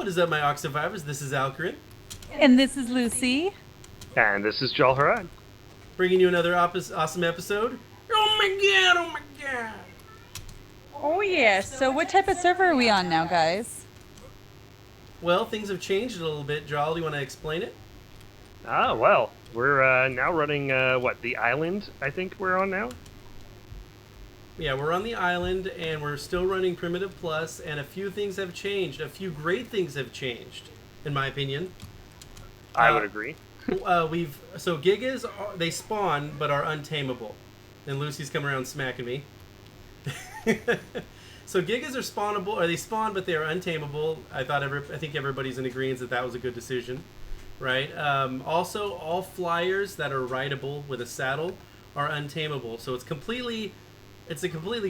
What is up, my Ox survivors? This is Alcarin, And this is Lucy. And this is Jal Harad. bringing you another awesome episode. Oh my god! Oh my god! Oh yeah, so what type of server are we on now, guys? Well, things have changed a little bit. Jarl, do you want to explain it? Well, we're now running, the island, I think we're on now? Yeah, we're on the island, and we're still running Primitive Plus, and a few things have changed. A few great things have changed, in my opinion. I would agree. So Gigas, they spawn, but are untamable. And Lucy's come around smacking me. So Gigas are spawnable, or they spawn, but they are untamable. I think everybody's in agreement that that was a good decision, right? Also, all flyers that are rideable with a saddle are untamable. So it's a completely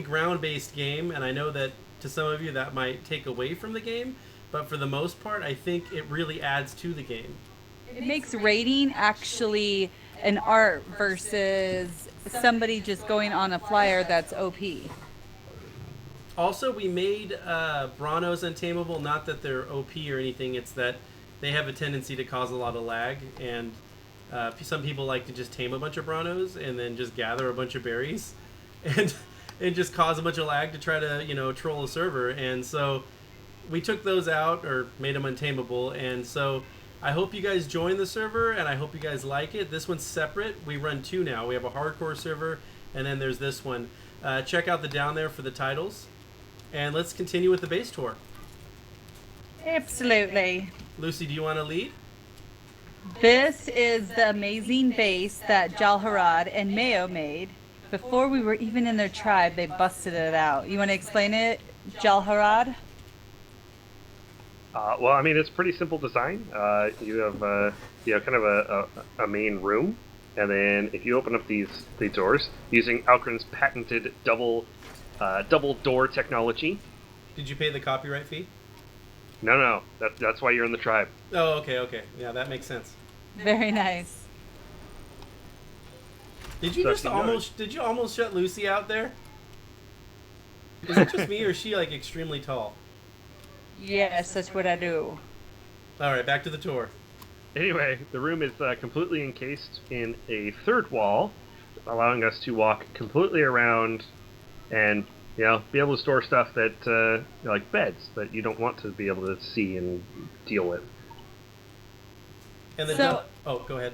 ground-based game, and I know that to some of you that might take away from the game, but for the most part, I think it really adds to the game. It makes raiding actually an art versus somebody just going on a flyer that's OP. Also, we made Branos untamable. Not that they're OP or anything. It's that they have a tendency to cause a lot of lag, and some people like to just tame a bunch of Branos and then just gather a bunch of berries, and just cause a bunch of lag to try to troll a server. And so we took those out or made them untamable. And so I hope you guys join the server, and I hope you guys like it. This one's separate. We run two now. We have a hardcore server, and then there's this one. Check out the down there for the titles. And let's continue with the base tour. Absolutely. Lucy, do you want to lead? This is the amazing base that Jalharad and Mayo made. Before we were even in their tribe, they busted it out. You want to explain it, Jalharad? It's pretty simple design. You have, kind of a main room, and then if you open up these doors using Alcarins' patented double door technology. Did you pay the copyright fee? No, that's why you're in the tribe. Oh, okay. Yeah, that makes sense. Very nice. Did you almost shut Lucy out there? Is it just me, or is she like extremely tall? Yes, that's what I do. All right, back to the tour. Anyway, the room is completely encased in a third wall, allowing us to walk completely around and be able to store stuff that like beds that you don't want to be able to see and deal with. And then go ahead.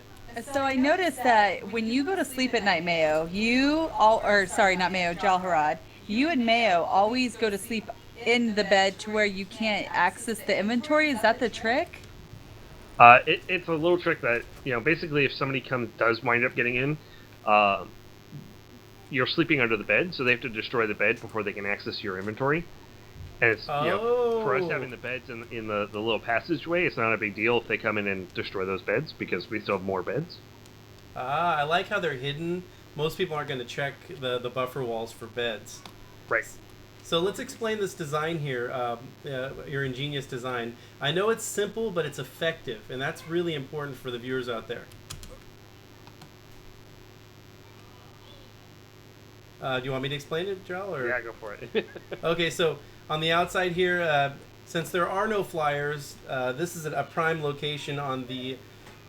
So I noticed that when you go to sleep at night, Mayo, not Mayo, Jalharad, you and Mayo always go to sleep in the bed to where you can't access the inventory. Is that the trick? It's a little trick that, basically if somebody does wind up getting in, you're sleeping under the bed, so they have to destroy the bed before they can access your inventory. And it's, for us having the beds in the little passageway, it's not a big deal if they come in and destroy those beds, because we still have more beds. I like how they're hidden. Most people aren't going to check the buffer walls for beds. Right. So let's explain this design here, your ingenious design. I know it's simple, but it's effective, and that's really important for the viewers out there. Do you want me to explain it, Joel? Or? Yeah, go for it. Okay, so on the outside here, since there are no flyers, this is a prime location on the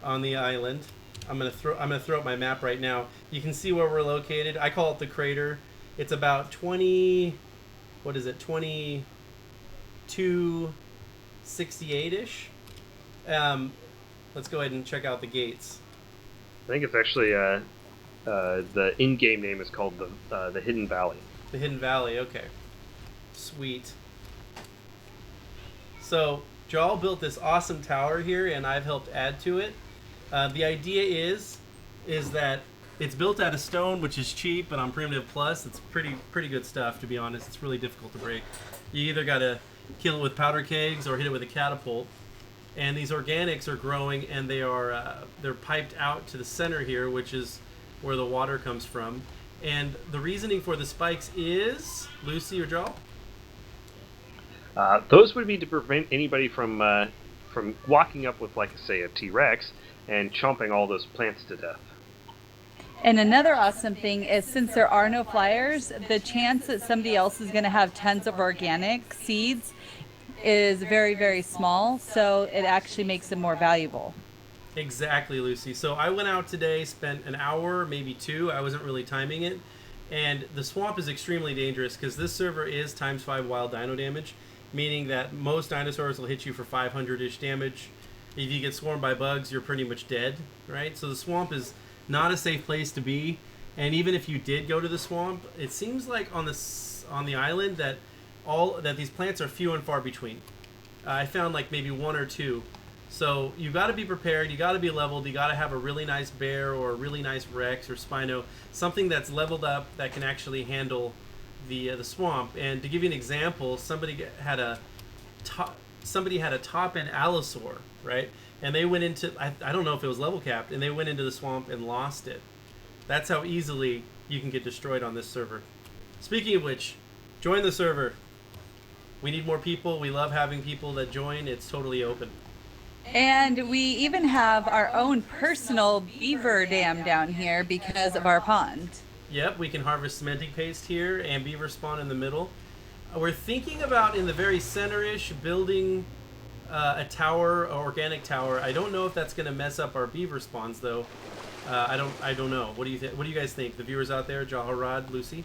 island. I'm gonna throw up my map right now. You can see where we're located. I call it the crater. It's about 2268-ish. Let's go ahead and check out the gates. I think it's actually the in-game name is called the Hidden Valley. The Hidden Valley, okay. Sweet. So, Jarl built this awesome tower here, and I've helped add to it. The idea is that it's built out of stone, which is cheap, but on Primitive Plus, it's pretty good stuff, to be honest. It's really difficult to break. You either got to kill it with powder kegs or hit it with a catapult. And these organics are growing, and they're piped out to the center here, which is where the water comes from. And the reasoning for the spikes is, Lucy or Jarl? Those would be to prevent anybody from walking up with, like, say, a T-Rex and chomping all those plants to death. And another awesome thing is, since there are no flyers, the chance that somebody else is going to have tons of organic seeds is very, very small, so it actually makes them more valuable. Exactly, Lucy. So I went out today, spent an hour, maybe two. I wasn't really timing it. And the swamp is extremely dangerous because this server is times 5 wild dino damage, meaning that most dinosaurs will hit you for 500-ish damage. If you get swarmed by bugs, you're pretty much dead, right? So the swamp is not a safe place to be. And even if you did go to the swamp, it seems like on the island that these plants are few and far between. I found like maybe one or two. So you got to be prepared. You got to be leveled. You got to have a really nice bear or a really nice Rex or Spino, something that's leveled up that can actually handle the swamp. And to give you an example, somebody had a top end Allosaur, right? And they went into I don't know if it was level capped, and they went into the swamp and lost it. That's how easily you can get destroyed on this server. Speaking of which, join the server. We need more people. We love having people that join. It's totally open. And we even have our own personal beaver dam down here because of our pond. Yep, we can harvest cementing paste here and beaver spawn in the middle. We're thinking about in the very center-ish building a tower, an organic tower. I don't know if that's going to mess up our beaver spawns though. I don't know. What do you guys think? The viewers out there, Jaharad, Lucy?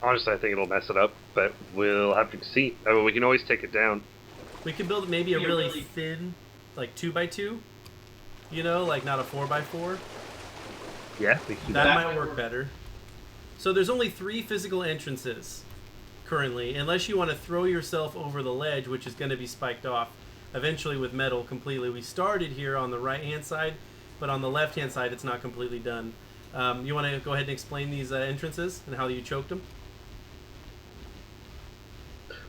Honestly, I think it'll mess it up, but we'll have to see. I mean, we can always take it down. We can build maybe a really thin, like 2x2. You know, like not a 4x4. Yeah, we can do That that. might work better. So there's only 3 physical entrances currently, unless you want to throw yourself over the ledge, which is going to be spiked off eventually with metal completely. We started here on the right-hand side, but on the left-hand side, it's not completely done. You want to go ahead and explain these entrances and how you choked them?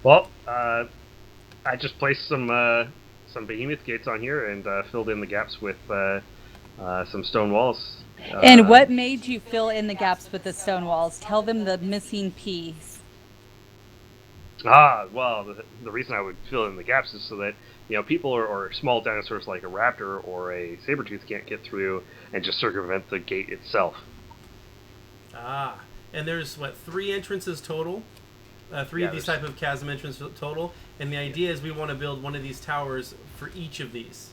Well, I just placed some behemoth gates on here and filled in the gaps with some stone walls. And what made you fill in the gaps with the stone walls? Tell them the missing piece. Well, the reason I would fill in the gaps is so that people or small dinosaurs like a raptor or a saber-tooth can't get through and just circumvent the gate itself. And there's 3 entrances total? 3 of these type of chasm entrances total, and the idea is we want to build one of these towers for each of these.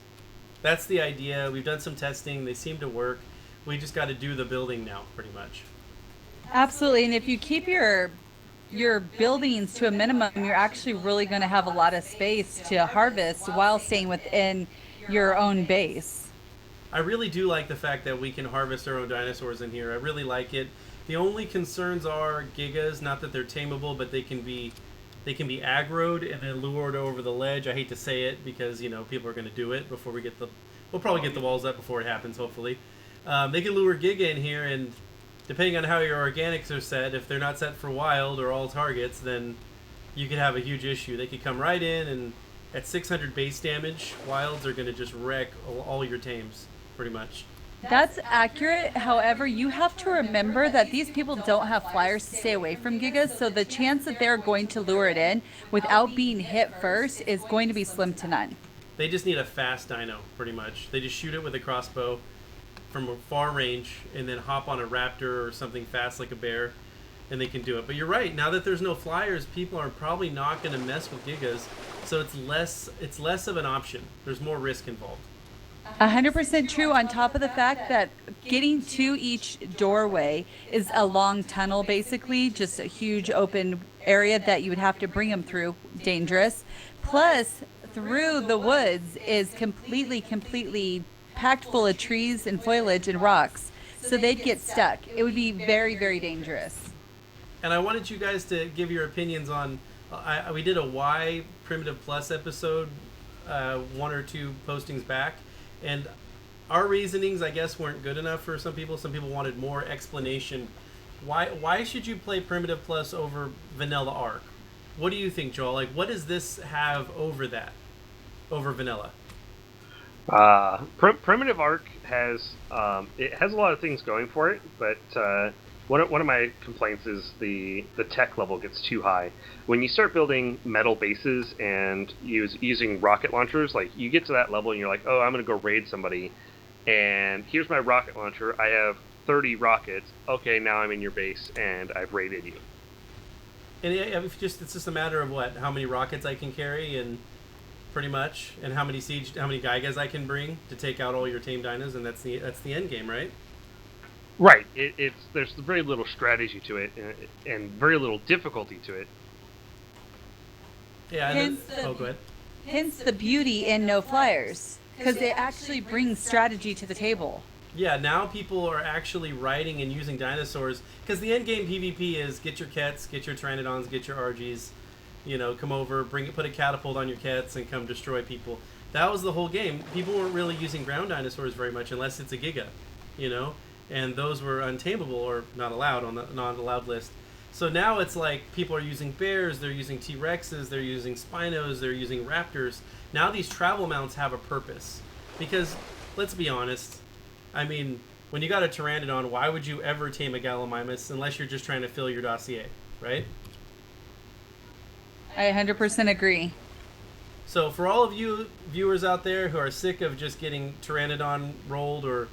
That's the idea. We've done some testing. They seem to work. We just got to do the building now, pretty much. Absolutely, and if you keep your buildings to a minimum, you're actually really going to have a lot of space to harvest while staying within your own base. I really do like the fact that we can harvest our own dinosaurs in here. I really like it. The only concerns are gigas, not that they're tameable, but they can be aggroed and then lured over the ledge. I hate to say it because people are going to do it before we'll probably get the walls up before it happens, hopefully. They can lure giga in here, and depending on how your organics are set, if they're not set for wild or all targets, then you could have a huge issue. They could come right in, and at 600 base damage, wilds are going to just wreck all your tames, pretty much. That's accurate. However, you have to remember that these people don't have flyers to stay away from gigas, so the chance that they're going to lure it in without being hit first is going to be slim to none. They just need a fast dino, pretty much. They just shoot it with a crossbow from a far range and then hop on a raptor or something fast like a bear, and they can do it. But you're right, now that there's no flyers, people are probably not going to mess with gigas, so it's less of an option. There's more risk involved. 100% true, on top of the fact that getting to each doorway is a long tunnel, basically, just a huge open area that you would have to bring them through, dangerous. Plus, through the woods is completely packed full of trees and foliage and rocks, so they'd get stuck. It would be very, very dangerous. And I wanted you guys to give your opinions on, we did a Why Primitive Plus episode 1 or 2 postings back, and our reasonings, I guess, weren't good enough for some people. Some people wanted more explanation. Why should you play Primitive Plus over Vanilla ARK? What do you think, Joel? Like, what does this have over Vanilla? Primitive ARK has it has a lot of things going for it, but one of my complaints is the tech level gets too high. When you start building metal bases and using rocket launchers, like you get to that level and you're like, oh, I'm gonna go raid somebody, and here's my rocket launcher. I have 30 rockets. Okay, now I'm in your base and I've raided you. And it's just a matter of how many rockets I can carry, and pretty much, and how many Geigas I can bring to take out all your tame dinos, and that's the end game, right? Right. There's very little strategy to it, and very little difficulty to it. Yeah. Go ahead. Hence the beauty in no flyers, because it actually brings strategy to the table. Yeah, now people are actually writing and using dinosaurs, because the end game PvP is get your Kets, get your Pteranodons, get your RGs, come over, put a catapult on your Kets, and come destroy people. That was the whole game. People weren't really using ground dinosaurs very much, unless it's a Giga, and those were untamable or not allowed on the not-allowed list. So now it's like people are using bears, they're using T-Rexes, they're using Spinos, they're using Raptors. Now these travel mounts have a purpose. Because, let's be honest, I mean, when you got a Pteranodon, why would you ever tame a Gallimimus unless you're just trying to fill your dossier, right? I 100% agree. So for all of you viewers out there who are sick of just getting Pteranodon rolled or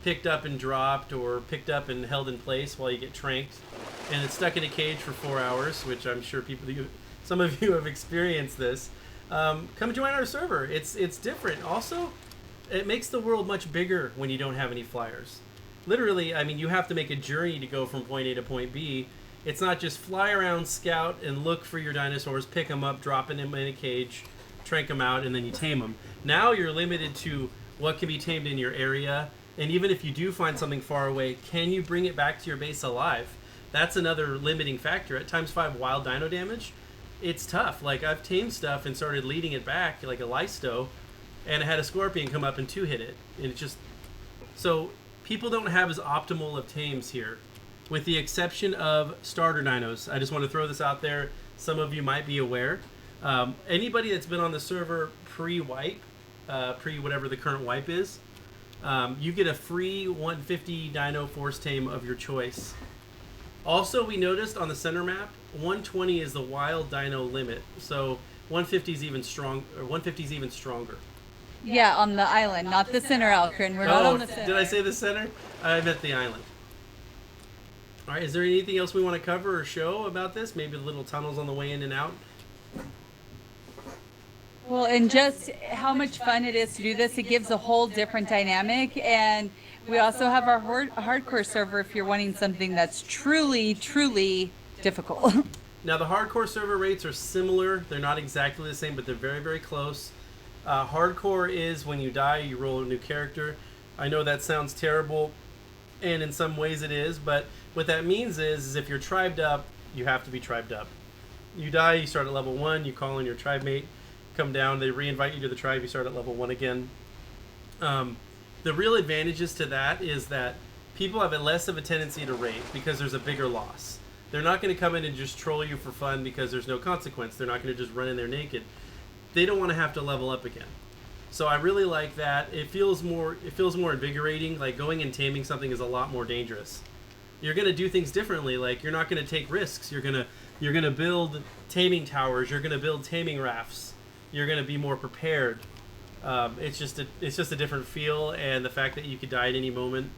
picked up and dropped or picked up and held in place while you get tranked and it's stuck in a cage for 4 hours, which I'm sure some of you have experienced this, come join our server. It's different. Also, it makes the world much bigger when you don't have any flyers. Literally, I mean, you have to make a journey to go from point A to point B. It's not just fly around, scout, and look for your dinosaurs, pick them up, drop them in a cage, trank them out, and then you tame them. Now you're limited to what can be tamed in your area. And even if you do find something far away, can you bring it back to your base alive? That's another limiting factor. At ×5 wild dino damage, it's tough. Like, I've tamed stuff and started leading it back, like a Lysto, and I had a Scorpion come up and 2-hit it. And it's just... So, people don't have as optimal of tames here, with the exception of starter dinos. I just want to throw this out there. Some of you might be aware. Anybody that's been on the server pre-wipe, pre-whatever the current wipe is, you get a free 150 dino force tame of your choice. Also, we noticed on the center map, 120 is the wild dino limit, so 150 is even stronger. Yeah, on the island, not the center, Alcarin. We're not on the center. Did I say the center? I meant the island. All right, is there anything else we want to cover or show about this? Maybe the little tunnels on the way in and out? Well, and just how much fun it is to do this. It gives a whole different dynamic. And we also have our hardcore server if you're wanting something that's truly, truly difficult. Now, the hardcore server rates are similar. They're not exactly the same, but they're very, very close. Hardcore is when you die, you roll a new character. I know that sounds terrible, and in some ways it is, but what that means is if you're tribed up, you have to be tribed up. You die, you start at level 1, you call in your tribe mate, come down, they re-invite you to the tribe, you start at level 1 again. The real advantages to that is that people have less of a tendency to raid because there's a bigger loss. They're not going to come in and just troll you for fun because there's no consequence. They're not going to just run in there naked. They don't want to have to level up again. So I really like that. It feels more invigorating. Like, going and taming something is a lot more dangerous. You're going to do things differently. Like, you're not going to take risks. You're going to build taming towers. You're going to build taming rafts. You're going to be more prepared. It's just a different feel, and the fact that you could die at any moment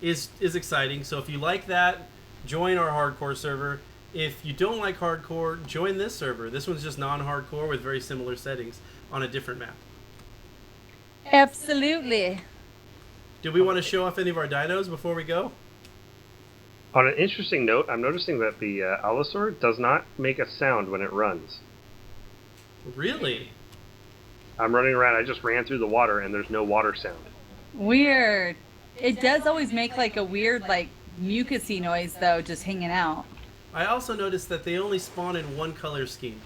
is exciting. So if you like that, join our hardcore server. If you don't like hardcore, join this server. This one's just non-hardcore with very similar settings on a different map. Absolutely. Do we want to show off any of our dinos before we go? On an interesting note, I'm noticing that the Allosaur does not make a sound when it runs. Really? I'm running around. I just ran through the water, and there's no water sound. Weird. It does always make like a weird, like, mucusy noise, though, just hanging out. I also noticed that they only spawn in one color scheme.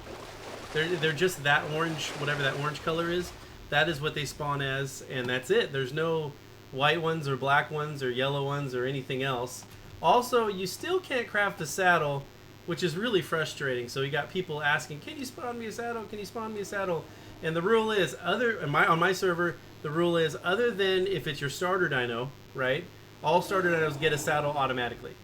They're just that orange, whatever that orange color is. That is what they spawn as, and that's it. There's no white ones or black ones or yellow ones or anything else. Also, you still can't craft a saddle, which is really frustrating. So you got people asking, "Can you spawn me a saddle? Can you spawn me a saddle?" And the rule is, on my server, the rule is, other than if it's your starter dino, right? All starter dinos get a saddle automatically.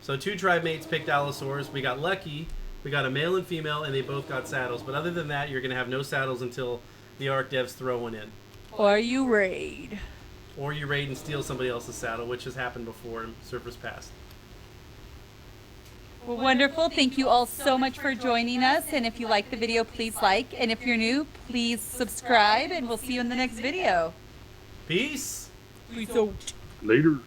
So 2 tribe mates picked Allosaurs. We got lucky. We got a male and female, and they both got saddles. But other than that, you're going to have no saddles until the ARK devs throw one in. Or you raid. Or you raid and steal somebody else's saddle, which has happened before in servers past. Well, wonderful. Thank you all so much for joining us. And if you like the video, please like. And if you're new, please subscribe. And we'll see you in the next video. Peace. Peace out. Later.